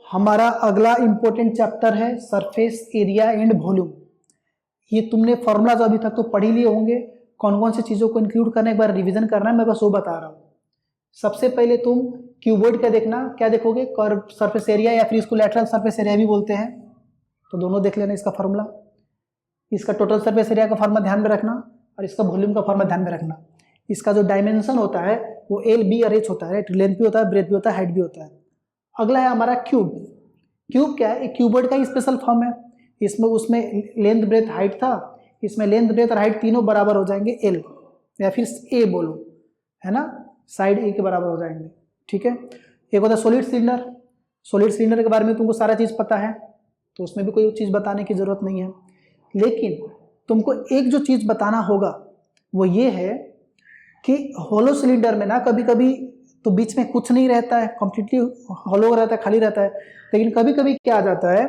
हमारा अगला important chapter है सरफेस एरिया एंड वॉल्यूम। ये तुमने फॉर्मूलाज अभी तक तो पढ़ ही लिए होंगे, कौन कौन सी चीज़ों को इंक्लूड करना एक बार रिवीजन करना है, मैं बस वो बता रहा हूँ। सबसे पहले तुम क्यूबॉइड का देखना, क्या देखोगे, कर्व सरफेस एरिया या फिर इसको लैटरल सरफेस एरिया भी बोलते हैं, तो दोनों देख लेना इसका फॉर्मूला। इसका टोटल सरफेस एरिया का फॉर्मूला ध्यान में रखना और इसका वॉल्यूम का फॉर्मूला ध्यान में रखना। इसका जो डायमेंशन होता है वो एल बी और एच होता है, लेंथ भी होता है, ब्रेथ भी होता है, हाइट भी होता है। अगला है हमारा क्यूब। क्यूब क्या है, एक क्यूबॉइड का ही स्पेशल फॉर्म है। इसमें उसमें लेंथ ब्रेथ हाइट था, इसमें लेंथ ब्रेथ और हाइट तीनों बराबर हो जाएंगे एल या फिर ए बोलो, है ना, साइड ए के बराबर हो जाएंगे। ठीक है। एक होता है सॉलिड सिलेंडर। सॉलिड सिलेंडर के बारे में तुमको सारा चीज़ पता है, तो उसमें भी कोई चीज़ बताने की ज़रूरत नहीं है। लेकिन तुमको एक जो चीज़ बताना होगा वो ये है कि होलो सिलेंडर में ना कभी कभी तो बीच में कुछ नहीं रहता है, कंप्लीटली होलो रहता है, खाली रहता है। लेकिन कभी कभी क्या आ जाता है,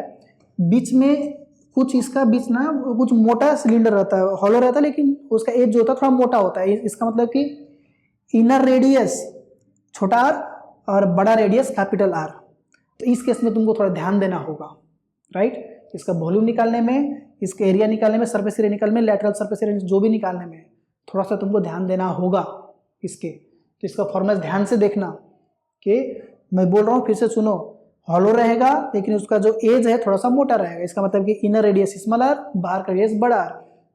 बीच में कुछ इसका बीच ना कुछ मोटा सिलेंडर रहता है, होलो रहता है, लेकिन उसका एज जो होता है थोड़ा मोटा होता है। इसका मतलब कि इनर रेडियस छोटा आर और बड़ा रेडियस कैपिटल आर। तो इस केस में तुमको थोड़ा ध्यान देना होगा, राइट। इसका वॉल्यूम निकालने में, इसका एरिया निकालने में, सरफेस एरिया निकालने में, लैटरल सरफेस एरिया जो भी निकालने में थोड़ा सा तुमको ध्यान देना होगा इसके। तो इसका फॉर्मूला ध्यान से देखना कि मैं बोल रहा हूँ, फिर से सुनो, हॉलो रहेगा लेकिन उसका जो एज है थोड़ा सा मोटा रहेगा। इसका मतलब कि इनर रेडियस स्मॉल आर, बाहर का रेडियस बड़ा आर।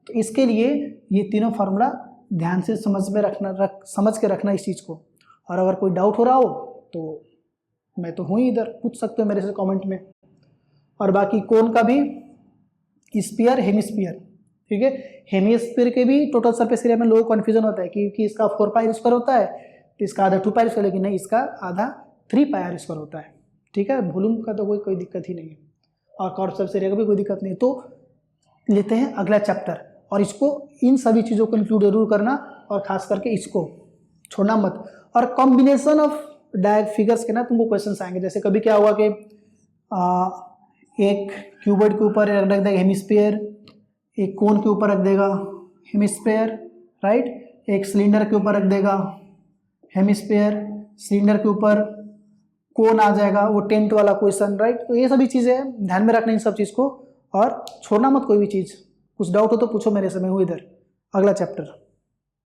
तो इसके लिए ये तीनों फार्मूला ध्यान से समझ के रखना इस चीज़ को। और अगर कोई डाउट हो रहा हो तो मैं तो हूँ ही इधर, पूछ सकते हो मेरे से कमेंट में। और बाकी कोन का भी स्फीयर हेमिस्फीयर, ठीक है। हेमिस्फीयर के भी टोटल सरफेस एरिया में लोगों को कन्फ्यूजन होता है कि इसका 4 पाई आर स्क्वायर होता है तो इसका आधा 2 पाई आर स्क्वायर, लेकिन नहीं, इसका आधा 3 पाई आर स्क्वायर होता है। ठीक है। वॉल्यूम का तो कोई दिक्कत ही नहीं है और कर्व सरफेस एरिया का भी कोई दिक्कत नहीं है। तो लेते हैं अगला चैप्टर, और इसको इन सभी चीज़ों को इंक्लूड जरूर करना और खास करके इसको छोड़ना मत। और कॉम्बिनेशन ऑफ फिगर्स के ना तुमको क्वेश्चंस आएंगे। जैसे कभी क्या हुआ कि एक क्यूबॉइड के ऊपर रख देगा हेमिस्फीयर, एक कोन के ऊपर रख देगा हेमिस्फीयर, राइट। एक सिलेंडर के ऊपर रख देगा हेमिस्फीयर, सिलेंडर के ऊपर कोन आ जाएगा, वो टेंट वाला क्वेश्चन, राइट। तो ये सभी चीज़ें ध्यान में रखना इन सब चीज़ को, और छोड़ना मत कोई भी चीज़। कुछ डाउट हो तो पूछो मेरे से, मैं हूँ इधर। अगला चैप्टर।